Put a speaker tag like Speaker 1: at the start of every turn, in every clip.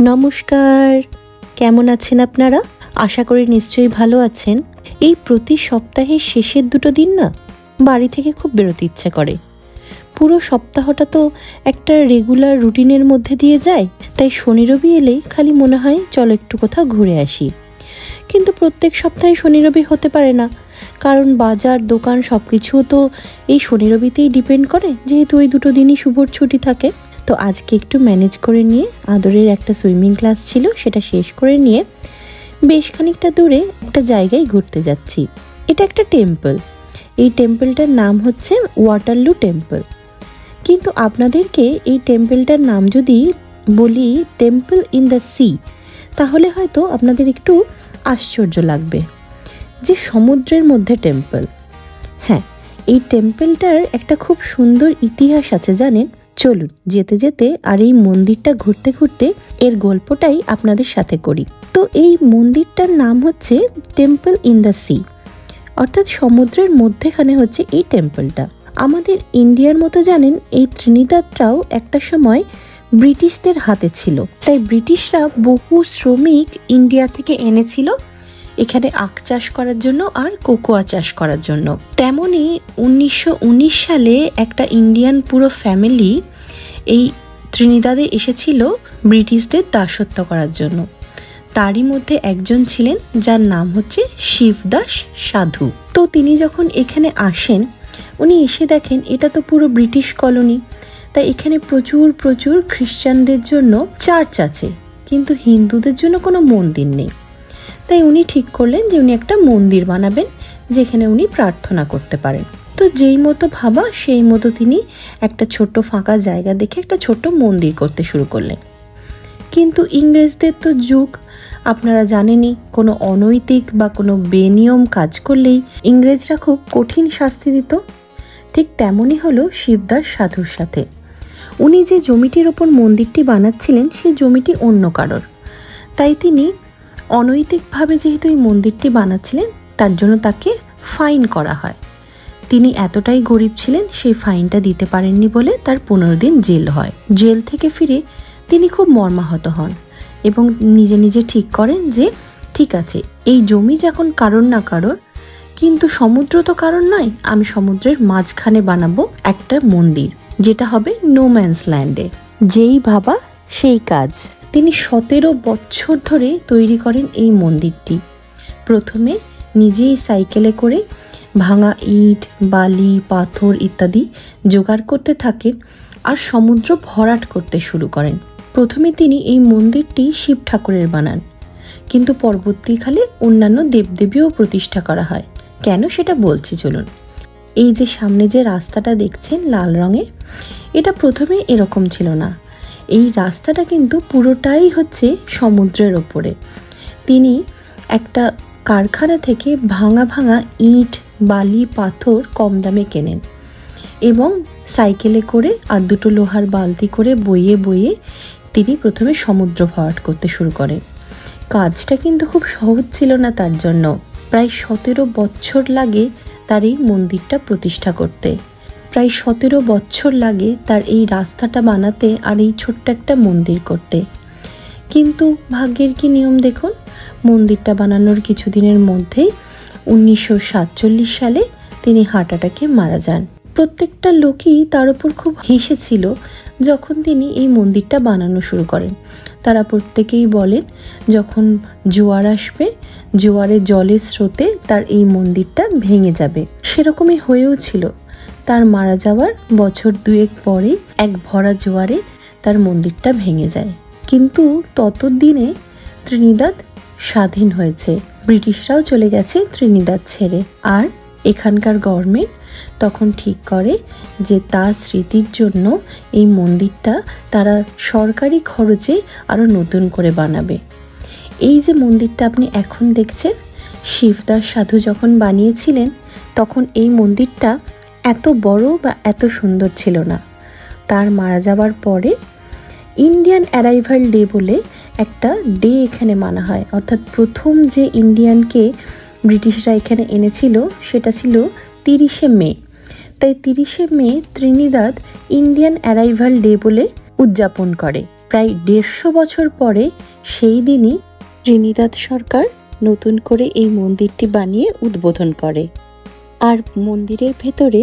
Speaker 1: নমস্কার, কেমন আছেন আপনারা? আশা করি নিশ্চয়ই ভালো আছেন। এই প্রতি সপ্তাহের শেষের দুটো দিন না বাড়ি থেকে খুব বেরোতে ইচ্ছে করে। পুরো সপ্তাহটা তো একটা রেগুলার রুটিনের মধ্যে দিয়ে যায়, তাই শনি রবি এলেই খালি মনে হয় চলো একটু কোথাও ঘুরে আসি। কিন্তু প্রত্যেক সপ্তাহে শনি রবি হতে পারে না, কারণ বাজার দোকান সব কিছুও তো এই শনি রবিতেই ডিপেন্ড করে, যেহেতু ওই দুটো দিনই শুভর ছুটি থাকে। তো আজকে একটু ম্যানেজ করে নিয়ে আদরের একটা সুইমিং ক্লাস ছিল, সেটা শেষ করে নিয়ে বেশ খানিকটা দূরে একটা জায়গায় ঘুরতে যাচ্ছি। এটা একটা টেম্পল। এই টেম্পলটার নাম হচ্ছে ওয়াটারলু টেম্পল। কিন্তু আপনাদেরকে এই টেম্পলটার নাম যদি বলি টেম্পল ইন দ্য সি, তাহলে হয়তো আপনাদের একটু আশ্চর্য লাগবে যে সমুদ্রের মধ্যে টেম্পল। হ্যাঁ, এই টেম্পলটার একটা খুব সুন্দর ইতিহাস আছে জানেন। চলুন যেতে যেতে আর এই মন্দিরটা ঘুরতে ঘুরতে এর গল্পটাই আপনাদের সাথে করি। তো এই মন্দিরটার নাম হচ্ছে টেম্পল ইন দ্য সি, অর্থাৎ সমুদ্রের মধ্যেখানে হচ্ছে এই টেম্পলটা। আমাদের ইন্ডিয়ার মতো জানেন এই ত্রিনিদাদটাও একটা সময় ব্রিটিশদের হাতে ছিল, তাই ব্রিটিশরা বহু শ্রমিক ইন্ডিয়া থেকে এনেছিল এখানে আখ চাষ করার জন্য আর কোকোয়া চাষ করার জন্য। তেমনি 1919 সালে একটা ইন্ডিয়ান পুরো ফ্যামিলি এই ত্রিনিদাদে এসেছিল ব্রিটিশদের দাসত্ব করার জন্য। তারই মধ্যে একজন ছিলেন যার নাম হচ্ছে শিবদাস সাধু। তো তিনি যখন এখানে আসেন, উনি এসে দেখেন এটা তো পুরো ব্রিটিশ কলোনি, তাই এখানে প্রচুর প্রচুর খ্রিস্টানদের জন্য চার্চ আছে, কিন্তু হিন্দুদের জন্য কোনো মন্দির নেই। তাই উনি ঠিক করলেন যে উনি একটা মন্দির বানাবেন যেখানে উনি প্রার্থনা করতে পারেন। তো যেই মতো ভাবা সেই মতো তিনি একটা ছোট্ট ফাঁকা জায়গা দেখে একটা ছোট্ট মন্দির করতে শুরু করলেন। কিন্তু ইংরেজদের তো যুগ, আপনারা জানেনই, কোনো অনৈতিক বা কোনো বেনিয়ম কাজ করলেই ইংরেজরা খুব কঠিন শাস্তি দিত। ঠিক তেমনই হলো শিবদাস সাধুর সাথে। উনি যে জমিটির ওপর মন্দিরটি বানাচ্ছিলেন সেই জমিটি অন্য কারোর, তাই তিনি অনৈতিকভাবে যেহেতু এই মন্দিরটি বানাচ্ছিলেন তার জন্য তাকে ফাইন করা হয়। তিনি এতটাই গরিব ছিলেন, সেই ফাইনটা দিতে পারেননি বলে তার 15 দিন জেল হয়। জেল থেকে ফিরে তিনি খুব মর্মাহত হন এবং নিজে নিজে ঠিক করেন যে ঠিক আছে, এই জমি যখন কারোর না কারোর, কিন্তু সমুদ্র তো কারণ নয়, আমি সমুদ্রের মাঝখানে বানাবো একটা মন্দির, যেটা হবে নো ম্যানস ল্যান্ডে। যেই ভাবা সেই কাজ। তিনি 17 বছর ধরে তৈরি করেন এই মন্দিরটি। প্রথমে নিজেই সাইকেলে করে ভাঙা ইট, বালি, পাথর ইত্যাদি জোগাড় করতে থাকেন আর সমুদ্র ভরাট করতে শুরু করেন। প্রথমে তিনি এই মন্দিরটি শিব ঠাকুরের বানান, কিন্তু পরবর্তীকালে অন্যান্য দেবদেবীও প্রতিষ্ঠা করা হয়। কেন সেটা বলছি চলুন। এই যে সামনে যে রাস্তাটা দেখছেন লাল রঙের, এটা প্রথমে এরকম ছিল না। এই রাস্তাটা কিন্তু পুরোটাই হচ্ছে সমুদ্রের ওপরে। তিনি একটা কারখানা থেকে ভাঙা ভাঙা ইট, বালি, পাথর কম দামে কেনেন এবং সাইকেলে করে আর দুটো লোহার বালতি করে বইয়ে বইয়ে তিনি প্রথমে সমুদ্র ভরাট করতে শুরু করেন। কাজটা কিন্তু খুব সহজ ছিল না তার জন্য। প্রায় 17 বছর লাগে তার এই মন্দিরটা প্রতিষ্ঠা করতে। প্রায় 17 বছর লাগে তার এই রাস্তাটা বানাতে আর এই ছোট্ট একটা মন্দির করতে। কিন্তু ভাগ্যের কি নিয়ম দেখুন, মন্দিরটা বানানোর কিছুদিনের মধ্যেই 1947 সালে তিনি হার্ট অ্যাটাকে মারা যান। প্রত্যেকটা লোকই তার উপর খুব হেসেছিল যখন তিনি এই মন্দিরটা বানানো শুরু করেন। তারা প্রত্যেকেই বলেন যখন জোয়ার আসবে, জোয়ারের জলের স্রোতে তার এই মন্দিরটা ভেঙে যাবে। সেরকমই হয়েও ছিল। তার মারা যাওয়ার বছর 2 পরেই এক ভরা জোয়ারে তার মন্দিরটা ভেঙে যায়। কিন্তু ততদিনে ত্রিনিদাদ স্বাধীন হয়েছে, ব্রিটিশরাও চলে গেছে ত্রিনিদাদ ছেড়ে। আর এখানকার গভর্নমেন্ট তখন ঠিক করে যে তার স্মৃতির জন্য এই মন্দিরটা তারা সরকারি খরচে আরও নতুন করে বানাবে। এই যে মন্দিরটা আপনি এখন দেখছেন, শিবদাস সাধু যখন বানিয়েছিলেন তখন এই মন্দিরটা এত বড় বা এত সুন্দর ছিল না। তার মারা যাওয়ার পরে ইন্ডিয়ান অ্যারাইভাল ডে বলে একটা ডে এখানে মানা হয়, অর্থাৎ প্রথম যে ইন্ডিয়ানকে ব্রিটিশরা এখানে এনেছিল সেটা ছিল 30শে মে। তাই 30শে মে ত্রিনিদাদ ইন্ডিয়ান অ্যারাইভাল ডে বলে উদযাপন করে। প্রায় 150 বছর পরে সেই দিনই ত্রিনিদাদ সরকার নতুন করে এই মন্দিরটি বানিয়ে উদ্বোধন করে। আর মন্দিরের ভেতরে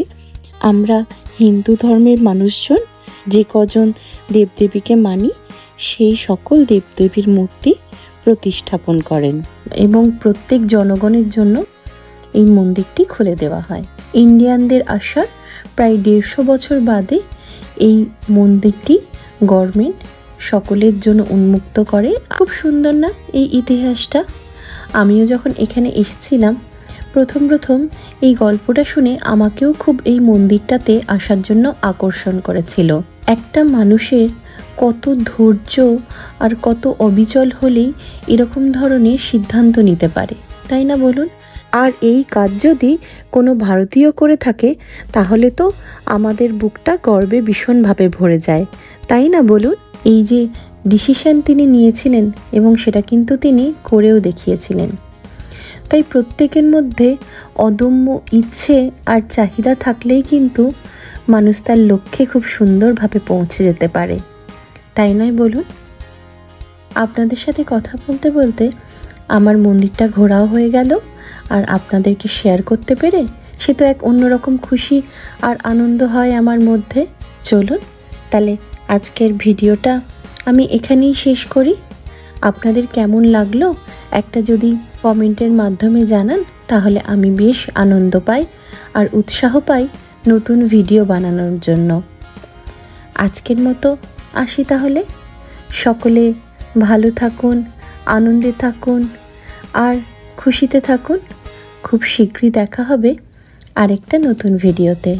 Speaker 1: আমরা হিন্দু ধর্মের মানুষজন যে কজন দেবদেবীকে মানি সেই সকল দেবদেবীর মূর্তি প্রতিস্থাপন করেন এবং প্রত্যেক জনগণের জন্য এই মন্দিরটি খুলে দেওয়া হয়। ইন্ডিয়ানদের আসার প্রায় 150 বছর বাদে এই মন্দিরটি গভর্নমেন্ট সকলের জন্য উন্মুক্ত করে। খুব সুন্দর না এই ইতিহাসটা? আমিও যখন এখানে এসেছিলাম প্রথম এই গল্পটা শুনে আমাকেও খুব এই মন্দিরটাতে আসার জন্য আকর্ষণ করেছিল। একটা মানুষের কত ধৈর্য আর কত অবিচল হলেই এরকম ধরনের সিদ্ধান্ত নিতে পারে, তাই না বলুন? আর এই কাজ যদি কোনো ভারতীয় করে থাকে তাহলে তো আমাদের বুকটা গর্বে ভীষণভাবে ভরে যায়, তাই না বলুন? এই যে ডিসিশন তিনি নিয়েছিলেন এবং সেটা কিন্তু তিনি করেও দেখিয়েছিলেন। তাই প্রত্যেকের মধ্যে অদম্য ইচ্ছে আর চাহিদা থাকলেই কিন্তু মানুষ তার লক্ষ্যে খুব সুন্দরভাবে পৌঁছে যেতে পারে, তাই নয় বলুন? আপনাদের সাথে কথা বলতে বলতে আমার মন্দিরটা ঘোরাও হয়ে গেল, আর আপনাদেরকে শেয়ার করতে পেরে সে তো এক অন্যরকম খুশি আর আনন্দ হয় আমার মধ্যে। চলুন তাহলে আজকের ভিডিওটা আমি এখানেই শেষ করি। আপনাদের কেমন লাগলো একটা যদি কমেন্টের মাধ্যমে জানান তাহলে আমি বেশ আনন্দ পাই আর উৎসাহ পাই নতুন ভিডিও বানানোর জন্য। আজকের মতো আসি তাহলে। সকলে ভালো থাকুন, আনন্দে থাকুন আর খুশিতে থাকুন। খুব শীঘ্রই দেখা হবে আরেকটা নতুন ভিডিওতে।